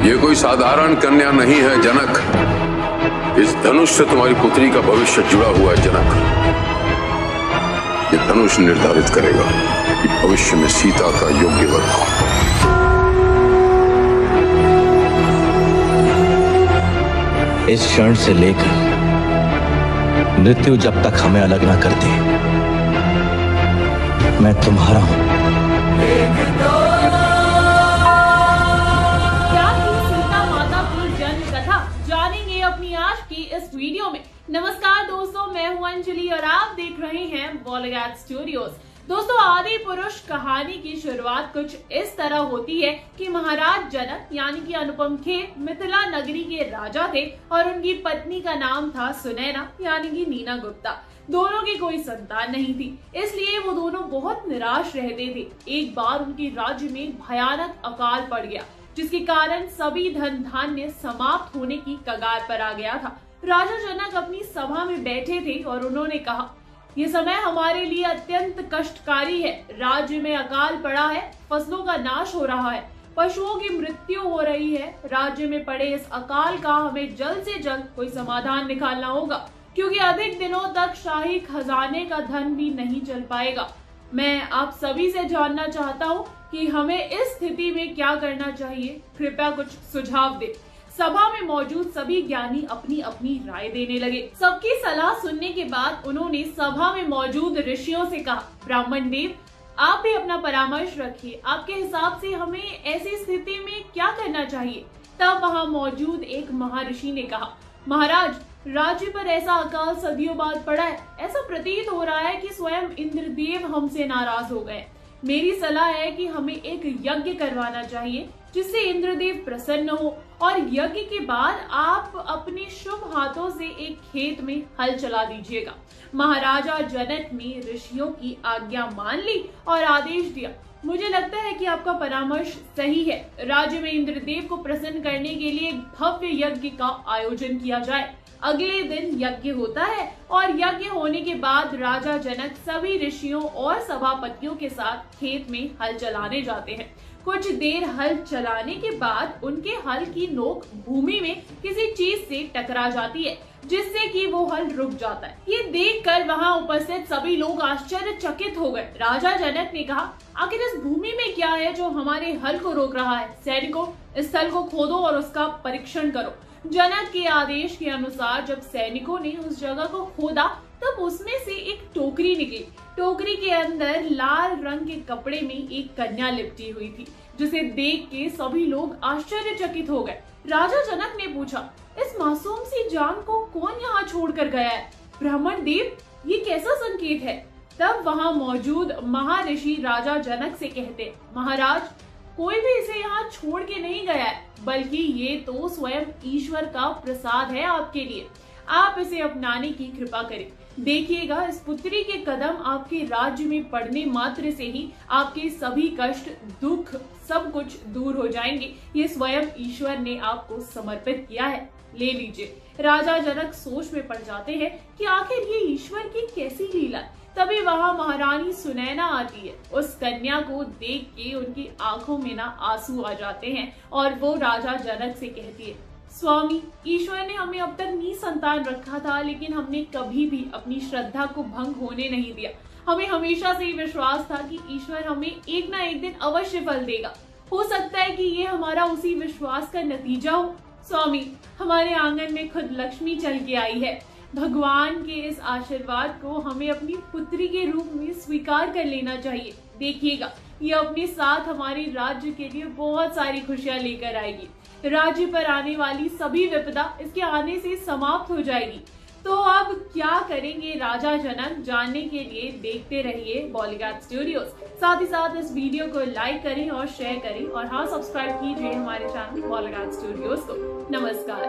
ये कोई साधारण कन्या नहीं है जनक। इस धनुष से तुम्हारी पुत्री का भविष्य जुड़ा हुआ है जनक। ये धनुष निर्धारित करेगा कि भविष्य में सीता का योग्य वर कौन। इस क्षण से लेकर मृत्यु जब तक हमें अलग ना कर दे, मैं तुम्हारा हूं। क्या थी सीता माता की जन्म कथा, जानेंगे अपनी आज की इस वीडियो में। नमस्कार दोस्तों, मैं हूं अंजलि और आप देख रहे हैं बॉलीवुड स्टूडियोज। दोस्तों, आदि पुरुष कहानी की शुरुआत कुछ इस तरह होती है कि महाराज जनक यानी कि अनुपम खेर मिथिला नगरी के राजा थे और उनकी पत्नी का नाम था सुनैना यानी कि नीना गुप्ता। दोनों की कोई संतान नहीं थी, इसलिए वो दोनों बहुत निराश रहते थे। एक बार उनके राज्य में भयानक अकाल पड़ गया, जिसके कारण सभी धन धान्य समाप्त होने की कगार पर आ गया था। राजा जनक अपनी सभा में बैठे थे और उन्होंने कहा, ये समय हमारे लिए अत्यंत कष्टकारी है। राज्य में अकाल पड़ा है, फसलों का नाश हो रहा है, पशुओं की मृत्यु हो रही है। राज्य में पड़े इस अकाल का हमें जल्द से जल्द कोई समाधान निकालना होगा, क्योंकि अधिक दिनों तक शाही खजाने का धन भी नहीं चल पाएगा। मैं आप सभी से जानना चाहता हूँ कि हमें इस स्थिति में क्या करना चाहिए। कृपया कुछ सुझाव दे। सभा में मौजूद सभी ज्ञानी अपनी अपनी राय देने लगे। सबकी सलाह सुनने के बाद उन्होंने सभा में मौजूद ऋषियों से कहा, ब्राह्मण देव, आप भी अपना परामर्श रखिए। आपके हिसाब से हमें ऐसी स्थिति में क्या करना चाहिए। तब वहां मौजूद एक महर्षि ने कहा, महाराज, राज्य पर ऐसा अकाल सदियों बाद पड़ा है। ऐसा प्रतीत हो रहा है कि स्वयं इंद्रदेव हमसे नाराज हो गए। मेरी सलाह है कि हमें एक यज्ञ करवाना चाहिए जिससे इंद्रदेव प्रसन्न हो, और यज्ञ के बाद आप अपने शुभ हाथों से एक खेत में हल चला दीजिएगा। महाराजा जनक ने ऋषियों की आज्ञा मान ली और आदेश दिया, मुझे लगता है कि आपका परामर्श सही है। राज्य में इंद्रदेव को प्रसन्न करने के लिए भव्य यज्ञ का आयोजन किया जाए। अगले दिन यज्ञ होता है और यज्ञ होने के बाद राजा जनक सभी ऋषियों और सभापतियों के साथ खेत में हल चलाने जाते हैं। कुछ देर हल चलाने के बाद उनके हल की नोक भूमि में किसी चीज से टकरा जाती है, जिससे कि वो हल रुक जाता है। ये देखकर वहां उपस्थित सभी लोग आश्चर्यचकित हो गए। राजा जनक ने कहा, आखिर इस भूमि में क्या है जो हमारे हल को रोक रहा है। सैनिकों, इस स्थल को खोदो और उसका परीक्षण करो। जनक के आदेश के अनुसार जब सैनिकों ने उस जगह को खोदा, तब उसमें से एक टोकरी निकली। टोकरी के अंदर लाल रंग के कपड़े में एक कन्या लिपटी हुई थी, जिसे देख के सभी लोग आश्चर्यचकित हो गए। राजा जनक ने पूछा, इस मासूम सी जान को कौन यहाँ छोड़कर गया है। ब्राह्मण देव, ये कैसा संकेत है। तब वहां मौजूद महर्षि राजा जनक से कहते, महाराज, कोई भी इसे यहाँ छोड़ के नहीं गया है, बल्कि ये तो स्वयं ईश्वर का प्रसाद है आपके लिए। आप इसे अपनाने की कृपा करें। देखिएगा, इस पुत्री के कदम आपके राज्य में पड़ने मात्र से ही आपके सभी कष्ट, दुख, सब कुछ दूर हो जाएंगे। ये स्वयं ईश्वर ने आपको समर्पित किया है, ले लीजिए। राजा जनक सोच में पड़ जाते हैं कि आखिर ये ईश्वर की कैसी लीला। तभी वहां महारानी सुनैना आती है। उस कन्या को देख के उनकी आंखों में ना आंसू आ जाते हैं और वो राजा जनक से कहती है, स्वामी, ईश्वर ने हमें अब तक निसंतान रखा था, लेकिन हमने कभी भी अपनी श्रद्धा को भंग होने नहीं दिया। हमें हमेशा से विश्वास था कि ईश्वर हमें एक ना एक दिन अवश्य फल देगा। हो सकता है कि ये हमारा उसी विश्वास का नतीजा हो। स्वामी, हमारे आंगन में खुद लक्ष्मी चल के आई है। भगवान के इस आशीर्वाद को हमें अपनी पुत्री के रूप में स्वीकार कर लेना चाहिए। देखिएगा, ये अपने साथ हमारे राज्य के लिए बहुत सारी खुशियां लेकर आएगी। राज्य पर आने वाली सभी विपदा इसके आने से समाप्त हो जाएगी। तो अब क्या करेंगे राजा जनक, जानने के लिए देखते रहिए बॉलीवुड स्टूडियोज। साथ ही साथ इस वीडियो को लाइक करें और शेयर करें, और हाँ, सब्सक्राइब कीजिए हमारे चैनल बॉलीवुड स्टूडियोज को। नमस्कार।